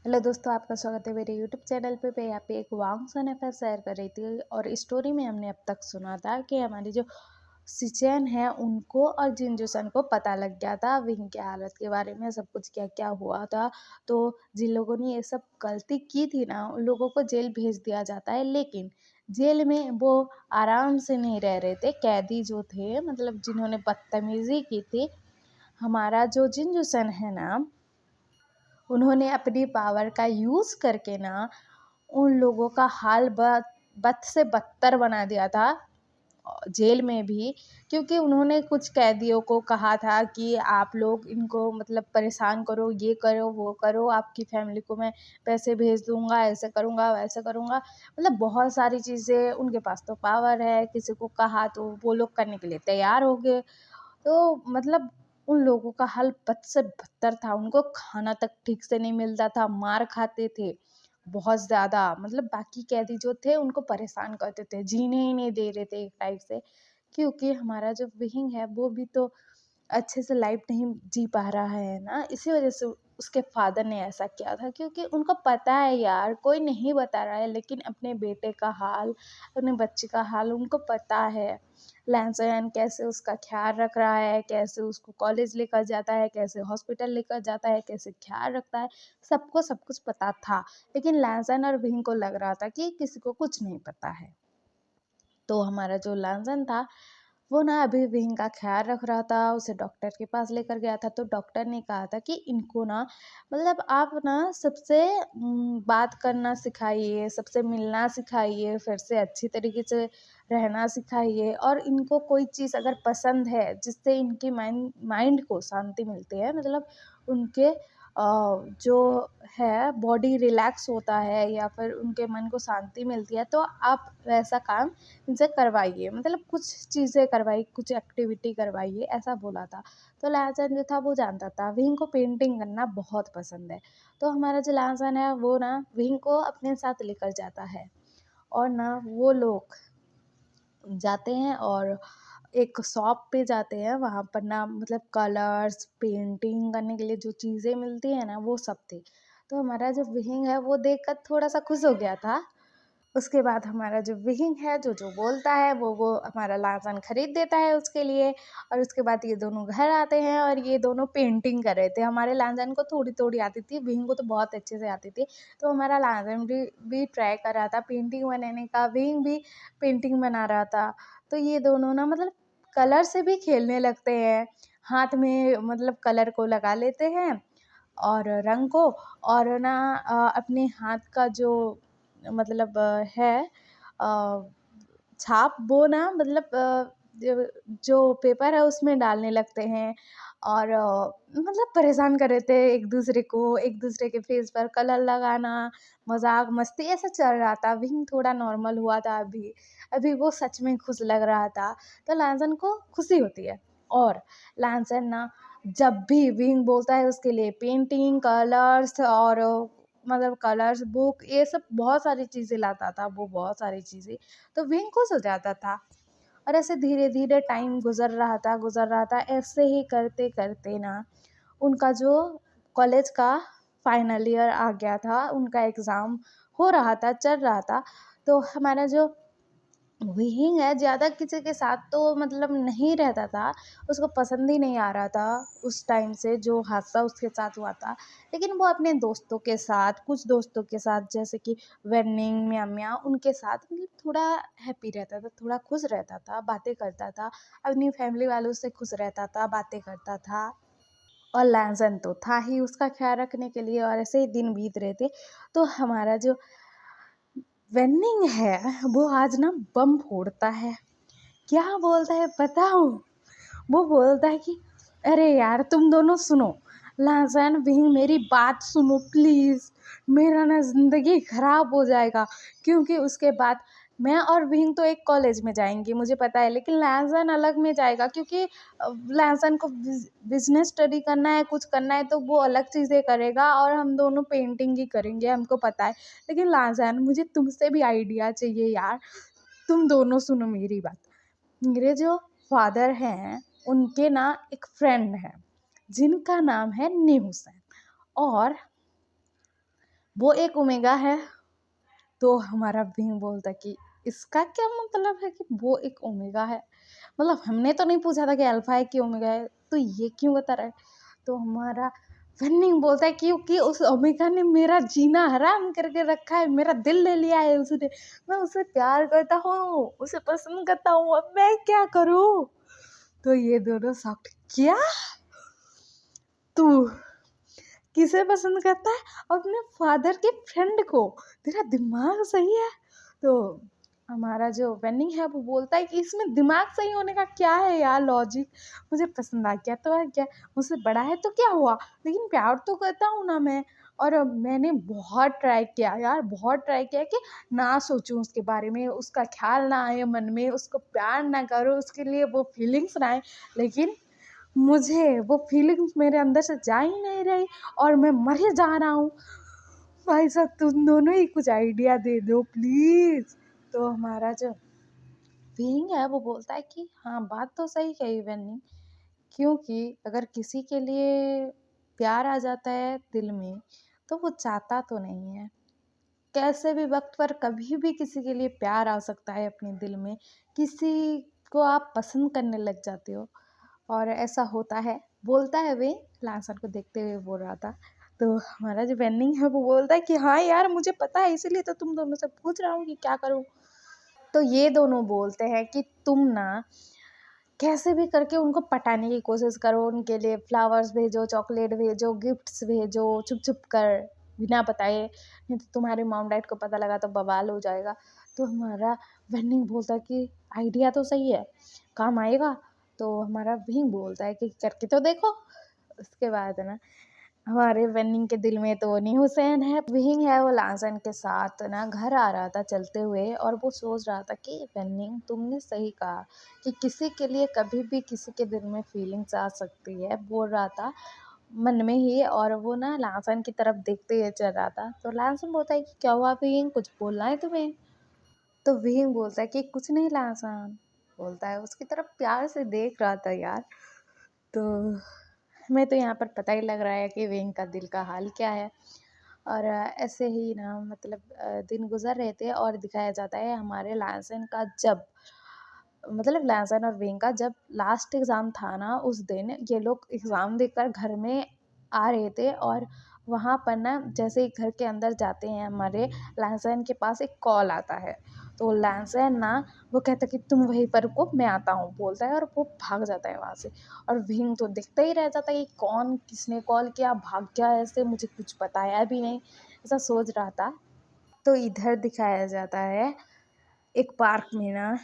Hello दोस्तों, आपका स्वागत है मेरे यूट्यूब चैनल पे। मैं यहाँ पे एक वांग सन अफेयर शेयर कर रही थी और स्टोरी में हमने अब तक सुना था कि हमारी जो सिचेन है उनको और जिनजूसन को पता लग गया था विंग की हालत के बारे में, सब कुछ क्या क्या हुआ था। तो जिन लोगों ने ये सब गलती की थी ना, उन लोगों को जेल भेज दिया जाता है, लेकिन जेल में वो आराम से नहीं रह रहे थे। कैदी जो थे, मतलब जिन्होंने बदतमीजी की थी, हमारा जो जिनजूसन है ना, उन्होंने अपनी पावर का यूज़ करके ना उन लोगों का हाल बद से बदतर बना दिया था जेल में भी। क्योंकि उन्होंने कुछ कैदियों को कहा था कि आप लोग इनको मतलब परेशान करो, ये करो वो करो, आपकी फैमिली को मैं पैसे भेज दूंगा, ऐसे करूंगा वैसे करूंगा। मतलब बहुत सारी चीज़ें, उनके पास तो पावर है, किसी को कहा तो वो लोग करने के लिए तैयार हो गए। तो मतलब उन लोगों का हाल बद से बदतर था। उनको खाना तक ठीक से नहीं मिलता था, मार खाते थे बहुत ज़्यादा। मतलब बाकी कैदी जो थे उनको परेशान करते थे, जीने ही नहीं दे रहे थे एक टाइप से। क्योंकि हमारा जो विहिंग है वो भी तो अच्छे से लाइफ नहीं जी पा रहा है ना, इसी वजह से उसके फादर ने ऐसा किया था। क्योंकि उनको पता है यार, कोई नहीं बता रहा है, लेकिन अपने बेटे का हाल, अपने बच्चे का हाल उनको पता है। लैंसोयन कैसे उसका ख्याल रख रहा है, कैसे उसको कॉलेज लेकर जाता है, कैसे हॉस्पिटल लेकर जाता है, कैसे ख्याल रखता है, सबको सब कुछ पता था। लेकिन लैंसन और विंग को लग रहा था कि किसी को कुछ नहीं पता है। तो हमारा जो लैंसन था वो ना अभी विंग का ख्याल रख रहा था, उसे डॉक्टर के पास लेकर गया था। तो डॉक्टर ने कहा था कि इनको ना, मतलब आप ना सबसे बात करना सिखाइए, सबसे मिलना सिखाइए, फिर से अच्छी तरीके से रहना सिखाइए। और इनको कोई चीज़ अगर पसंद है जिससे इनकी माइंड को शांति मिलती है, मतलब उनके जो है बॉडी रिलैक्स होता है या फिर उनके मन को शांति मिलती है, तो आप वैसा काम इनसे करवाइए। मतलब कुछ चीज़ें करवाइए, कुछ एक्टिविटी करवाइए, ऐसा बोला था। तो लहसन जो था वो जानता था विंग को पेंटिंग करना बहुत पसंद है। तो हमारा जो लहसन है वो ना विंग को अपने साथ लेकर जाता है, और ना वो लोग जाते हैं और एक शॉप पे जाते हैं। वहाँ पर ना मतलब कलर्स, पेंटिंग करने के लिए जो चीज़ें मिलती हैं ना, वो सब थी। तो हमारा जो विहिंग है वो देखकर थोड़ा-सा खुश हो गया था। उसके बाद हमारा जो विहिंग है, जो जो बोलता है वो हमारा लाजन खरीद देता है उसके लिए। और उसके बाद ये दोनों घर आते हैं और ये दोनों पेंटिंग कर रहे थे। हमारे लाजन को थोड़ी थोड़ी आती थी, विहिंग को तो बहुत अच्छे से आती थी। तो हमारा लाजन भी ट्राई कर रहा था पेंटिंग बनाने का, विहिंग भी पेंटिंग बना रहा था। तो ये दोनों ना मतलब कलर से भी खेलने लगते हैं, हाथ में मतलब कलर को लगा लेते हैं और रंग को। और ना अपने हाथ का जो मतलब है छाप, वो ना मतलब जो पेपर है उसमें डालने लगते हैं। और मतलब परेशान कर रहे थे एक दूसरे को, एक दूसरे के फेस पर कलर लगाना, मजाक मस्ती ऐसा चल रहा था। विंग थोड़ा नॉर्मल हुआ था अभी, अभी वो सच में खुश लग रहा था। तो लैंसन को खुशी होती है। और लैंसन ना जब भी विंग बोलता है उसके लिए पेंटिंग, कलर्स और मतलब कलर्स, बुक, ये सब बहुत सारी चीज़ें लाता था वो, बहुत सारी चीज़ें। तो विंग खुश हो जाता था। और ऐसे धीरे धीरे टाइम गुजर रहा था। ऐसे ही करते करते ना उनका जो कॉलेज का फाइनल ईयर आ गया था, उनका एग्ज़ाम हो रहा था, चल रहा था। तो हमारा जो विहिंग है ज़्यादा किसी के साथ तो मतलब नहीं रहता था, उसको पसंद ही नहीं आ रहा था उस टाइम से जो हादसा उसके साथ हुआ था। लेकिन वो अपने दोस्तों के साथ, कुछ दोस्तों के साथ जैसे कि वेन्निंग, म्या-म्या, उनके साथ मतलब थोड़ा हैप्पी रहता था, थोड़ा खुश रहता था, बातें करता था, अपनी फैमिली वालों से खुश रहता था, बातें करता था। और लैज़न तो था ही उसका ख़्याल रखने के लिए, और ऐसे ही दिन बीत रहे थे। तो हमारा जो वेन्निंग है वो आज ना बम फोड़ता है। क्या बोलता है बताऊँ? वो बोलता है कि अरे यार तुम दोनों सुनो, लाजैन विंग मेरी बात सुनो प्लीज़, मेरा ना ज़िंदगी ख़राब हो जाएगा। क्योंकि उसके बाद मैं और विंग तो एक कॉलेज में जाएंगे मुझे पता है, लेकिन लाजैन अलग में जाएगा। क्योंकि लाजैन को बिजनेस स्टडी करना है, कुछ करना है, तो वो अलग चीज़ें करेगा और हम दोनों पेंटिंग ही करेंगे, हमको पता है। लेकिन लाजैन मुझे तुमसे भी आइडिया चाहिए यार, तुम दोनों सुनो मेरी बात। मेरे जो फादर हैं उनके ना एक फ्रेंड है जिनका नाम है नी हुसैन। और वो एक ओमेगा है। तो हमारा विंग बोलता कि इसका क्या मतलब है कि वो एक ओमेगा है, मतलब हमने तो नहीं पूछा था कि अल्फा है कि ओमेगा है, तो ये क्यों बता रहा है। तो हमारा विनिंग बोलता है क्योंकि उस ओमेगा ने मेरा जीना हराम करके रखा है, मेरा दिल ले लिया है उसने, मैं उसे प्यार करता हूँ, उसे पसंद करता हूँ, अब मैं क्या करूँ। तो ये दोनों शॉक्ड, क्या तू किसे पसंद करता है, अपने फादर के फ्रेंड को, तेरा दिमाग सही है। तो हमारा जो वेनिंग है वो बोलता है कि इसमें दिमाग सही होने का क्या है यार, लॉजिक, मुझे पसंद आ गया तो आ गया, मुझसे बड़ा है तो क्या हुआ, लेकिन प्यार तो करता हूँ ना मैं। और मैंने बहुत ट्राई किया यार, बहुत ट्राई किया कि ना सोचूं उसके बारे में, उसका ख्याल ना आए मन में, उसको प्यार ना करो, उसके लिए वो फीलिंग्स ना आए, लेकिन मुझे वो फीलिंग्स मेरे अंदर से जा ही नहीं रही और मैं मर ही जा रहा हूँ। भाई साहब तुम दोनों ही कुछ आइडिया दे दो प्लीज़। तो हमारा जो विंग है वो बोलता है कि हाँ बात तो सही कही बन्नी, क्योंकि अगर किसी के लिए प्यार आ जाता है दिल में तो वो चाहता तो नहीं है, कैसे भी वक्त पर कभी भी किसी के लिए प्यार आ सकता है अपने दिल में, किसी को आप पसंद करने लग जाते हो और ऐसा होता है, बोलता है वे लासन को देखते हुए बोल रहा था। तो हमारा जो बेनिंग है वो बोलता है कि हाँ यार मुझे पता है, इसीलिए तो तुम दोनों से पूछ रहा हूँ कि क्या करूँ। तो ये दोनों बोलते हैं कि तुम ना कैसे भी करके उनको पटाने की कोशिश करो, उनके लिए फ्लावर्स भेजो, चॉकलेट भेजो, गिफ्ट्स भेजो, छुप छुप कर, बिना बताए, नहीं तो तुम्हारे मॉम डैड को पता लगा तो बवाल हो जाएगा। तो हमारा वेनिंग बोलता है कि आइडिया तो सही है, काम आएगा। तो हमारा विंग बोलता है कि करके तो देखो। उसके बाद है ना हमारे वेनिंग के दिल में तो नहीं हुसैन है, विंग है वो लासन के साथ ना घर आ रहा था चलते हुए और वो सोच रहा था कि वेनिंग तुमने सही कहा कि किसी के लिए कभी भी किसी के दिल में फीलिंग्स आ सकती है, बोल रहा था मन में ही। और वो ना लासन की तरफ देखते हुए चल रहा था। तो लासन बोलता है कि क्या हुआ विंग, कुछ बोलना है तुम्हें। तो विंग बोलता है कि कुछ नहीं लासन, बोलता है उसकी तरफ प्यार से देख रहा था यार। तो हमें तो यहाँ पर पता ही लग रहा है कि विंग का दिल का हाल क्या है। और ऐसे ही ना मतलब दिन गुजर रहे थे और दिखाया जाता है हमारे लासन का जब मतलब लासन और विंग का जब लास्ट एग्ज़ाम था ना, उस दिन ये लोग एग्ज़ाम देकर घर में आ रहे थे और वहाँ पर ना जैसे ही घर के अंदर जाते हैं हमारे लासन के पास एक कॉल आता है। तो लासन ना वो कहता है कि तुम वहीं पर रुको मैं आता हूँ, बोलता है और वो भाग जाता है वहाँ से। और विंग तो दिखता ही रह जाता है कि कौन किसने कॉल किया, भाग गया ऐसे, मुझे कुछ बताया भी नहीं, ऐसा सोच रहा था। तो इधर दिखाया जाता है एक पार्क में ना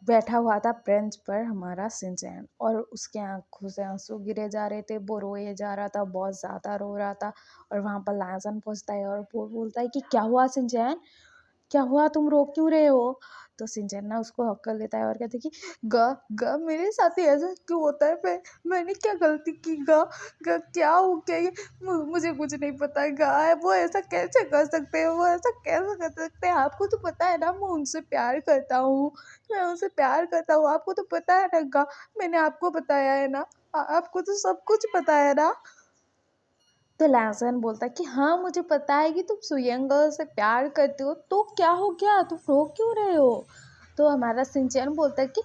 बैठा हुआ था बेंच पर हमारा शिनचैन और उसके आंखों से आंसू गिरे जा रहे थे, वो रोए जा रहा था, बहुत ज़्यादा रो रहा था। और वहाँ पर लासन पहुँचता है और वो बोलता है कि क्या हुआ शिनचैन, क्या हुआ, तुम रो क्यों रहे हो। तो शिनचैन ना उसको हक्कल देता है और कहते कि गा गा मेरे साथ ही ऐसा क्यों होता है, मैंने क्या गलती की गा, गा क्या हो गया ये, मुझे कुछ नहीं पता गा है, वो ऐसा कैसे कर सकते हैं, वो ऐसा कैसे कर सकते हैं, आपको तो पता है ना मैं उनसे प्यार करता हूँ, मैं उनसे प्यार करता हूँ, आपको तो पता है ना गा, मैंने आपको बताया है ना, आपको तो सब कुछ पता है ना। तो लासन बोलता है कि हाँ मुझे पता है कि तुम सुयंग गर्ल से प्यार करते हो, तो क्या हो गया, तुम रो क्यों रहे हो। तो हमारा सिंचन बोलता है कि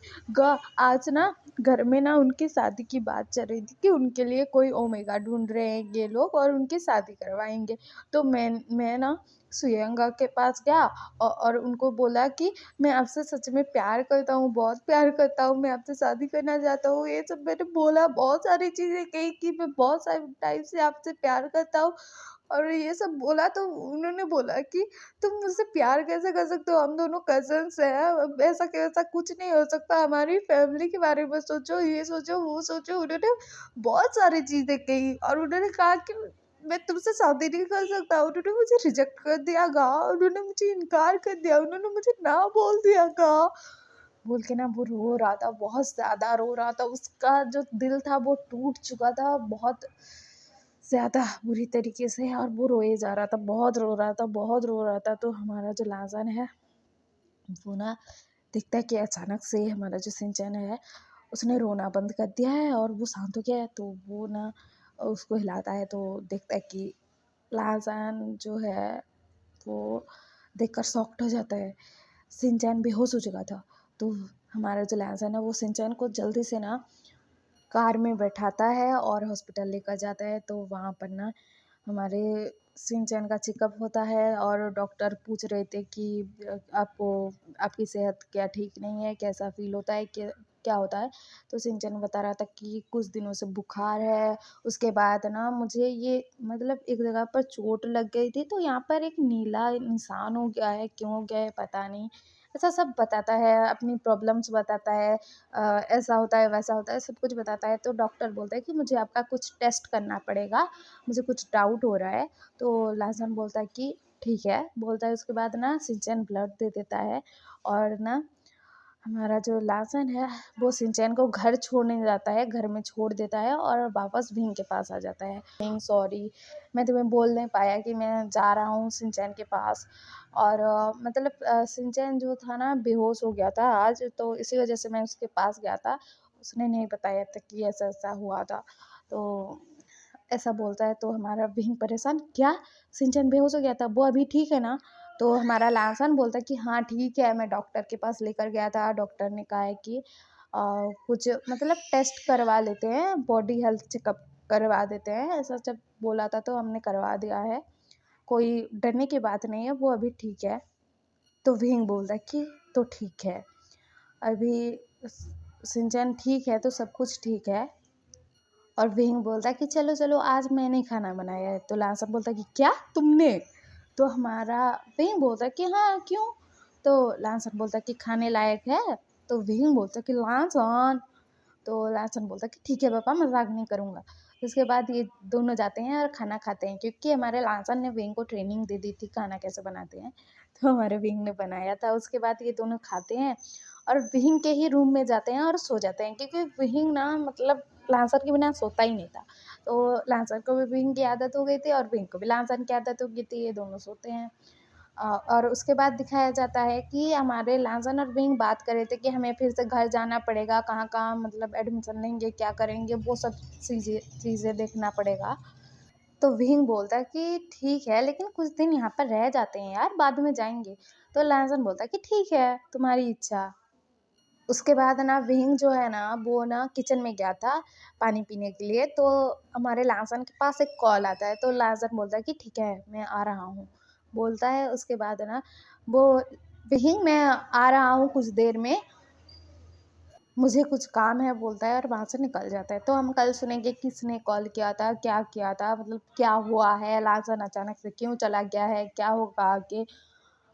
आज ना घर में ना उनकी शादी की बात चल रही थी कि उनके लिए कोई ओमेगा ढूंढ रहे हैं ये लोग और उनकी शादी करवाएंगे। तो मैं ना सुयंगा के पास गया और उनको बोला कि मैं आपसे सच में प्यार करता हूँ, बहुत प्यार करता हूँ, मैं आपसे शादी करना चाहता हूँ, ये सब मैंने बोला, बहुत सारी चीज़ें कही कि मैं बहुत सारे टाइम से आपसे प्यार करता हूँ। और ये सब बोला तो उन्होंने बोला कि तुम मुझसे प्यार कैसे कर सकते हो, हम दोनों कजन्स हैं, अब ऐसा कैसा कुछ नहीं हो सकता, हमारी फैमिली के बारे में सोचो, ये सोचो वो सोचो, उन्होंने बहुत सारी चीज़ें कही और उन्होंने कहा कि मैं तुमसे शादी नहीं कर सकता, उन्होंने मुझे रिजेक्ट कर दिया गा, उन्होंने मुझे इनकार कर दिया, उन्होंने मुझे ना बोल दिया गा, बोल के ना वो रो रहा था, बहुत ज़्यादा रो रहा था, उसका जो दिल था वो टूट चुका था बहुत ज़्यादा बुरी तरीके से और वो रोए जा रहा था, बहुत रो रहा था, बहुत रो रहा था। तो हमारा जो लाजन है वो ना दिखता है कि अचानक से हमारा जो सिंचन है उसने रोना बंद कर दिया है और वो शांत हो गया है। तो वो ना उसको हिलाता है तो देखता है कि लाजान जो है वो देखकर शॉक्ड हो जाता है। शिनचैन बेहोश हो चुका था। तो हमारा जो लाजान है वो शिनचैन को जल्दी से ना कार में बैठाता है और हॉस्पिटल लेकर जाता है। तो वहाँ पर ना हमारे शिनचैन का चेकअप होता है और डॉक्टर पूछ रहे थे कि आपको आपकी सेहत क्या ठीक नहीं है, कैसा फील होता है, क्या होता है। तो शिनचैन बता रहा था कि कुछ दिनों से बुखार है, उसके बाद ना मुझे ये मतलब एक जगह पर चोट लग गई थी, तो यहाँ पर एक नीला निशान हो गया है, क्यों हो गया है पता नहीं। ऐसा सब बताता है, अपनी प्रॉब्लम्स बताता है, ऐसा होता है वैसा होता है, सब कुछ बताता है। तो डॉक्टर बोलता है कि मुझे आपका कुछ टेस्ट करना पड़ेगा, मुझे कुछ डाउट हो रहा है। तो लाजन बोलता है कि ठीक है, बोलता है। उसके बाद ना शिनचैन ब्लड दे देता है और ना हमारा जो लाजन है वो शिनचैन को घर छोड़ने जाता है, घर में छोड़ देता है और वापस भीम के पास आ जाता है। भीम सॉरी, मैं तुम्हें बोल नहीं पाया कि मैं जा रहा हूँ शिनचैन के पास। और मतलब शिनचैन जो था ना बेहोश हो गया था आज, तो इसी वजह से मैं उसके पास गया था। उसने नहीं बताया था कि ऐसा ऐसा हुआ था। तो ऐसा बोलता है तो हमारा भीम परेशान, क्या शिनचैन बेहोश हो गया था, वो अभी ठीक है ना? तो हमारा लासन बोलता है कि हाँ ठीक है, मैं डॉक्टर के पास लेकर गया था, डॉक्टर ने कहा है कि कुछ मतलब टेस्ट करवा लेते हैं, बॉडी हेल्थ चेकअप करवा देते हैं, ऐसा जब बोला था तो हमने करवा दिया है, कोई डरने की बात नहीं है, वो अभी ठीक है। तो भीम बोलता है कि तो ठीक है, अभी शिनचैन ठीक है तो सब कुछ ठीक है। और विंग बोलता है कि चलो चलो आज मैंने खाना बनाया है। तो लांसर बोलता है कि क्या तुमने? तो हमारा विंग बोलता है कि हाँ क्यों? तो लांसर बोलता है कि खाने लायक है। तो विंग बोलता है कि लांसन। तो लांसन बोलता है कि ठीक है पापा, मजाक नहीं करूँगा। उसके बाद ये दोनों जाते हैं और खाना खाते हैं, क्योंकि हमारे लांसन ने विंग को ट्रेनिंग दे दी थी खाना कैसे बनाते हैं। तो हमारे विंग ने बनाया था। उसके बाद ये दोनों खाते हैं और विंग के ही रूम में जाते हैं और सो जाते हैं, क्योंकि विंग ना मतलब लांसर के बिना सोता ही नहीं था। तो लांसर को भी विंग की आदत हो गई थी और विंग को भी लांसर की आदत हो गई थी, ये दोनों सोते हैं। और उसके बाद दिखाया जाता है कि हमारे लांसन और विंग बात कर रहे थे कि हमें फिर से घर जाना पड़ेगा, कहाँ कहाँ मतलब एडमिशन लेंगे, क्या करेंगे, वो सब चीज़ें देखना पड़ेगा। तो विंग बोलता है कि ठीक है, लेकिन कुछ दिन यहाँ पर रह जाते हैं यार, बाद में जाएंगे। तो लांसन बोलता है कि ठीक है, तुम्हारी इच्छा। उसके बाद ना विंग जो है ना वो ना किचन में गया था पानी पीने के लिए। तो हमारे लासन के पास एक कॉल आता है। तो लासन बोलता है कि ठीक है मैं आ रहा हूँ, बोलता है। उसके बाद ना वो विंग मैं आ रहा हूँ कुछ देर में, मुझे कुछ काम है बोलता है और वहाँ से निकल जाता है। तो हम कल सुनेंगे किसने कॉल किया था, क्या किया था, मतलब क्या हुआ है, लासन अचानक से क्यों चला गया है, क्या होगा आगे।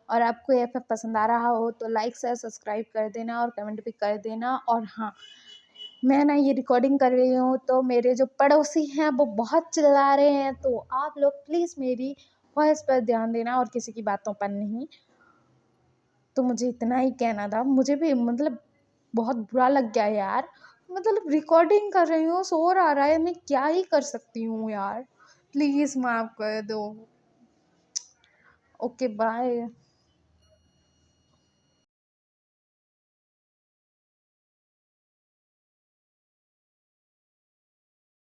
और आपको ये फिर पसंद आ रहा हो तो लाइक शेयर सब्सक्राइब कर देना और कमेंट भी कर देना। और हाँ, मैं ना ये रिकॉर्डिंग कर रही हूँ तो मेरे जो पड़ोसी हैं वो बहुत चिल्ला रहे हैं, तो आप लोग प्लीज़ मेरी वॉइस पर ध्यान देना और किसी की बातों पर नहीं। तो मुझे इतना ही कहना था। मुझे भी मतलब बहुत बुरा लग गया यार, मतलब रिकॉर्डिंग कर रही हूँ, शोर आ रहा है, मैं क्या ही कर सकती हूँ यार, प्लीज़ माफ़ कर दो। Okay bye.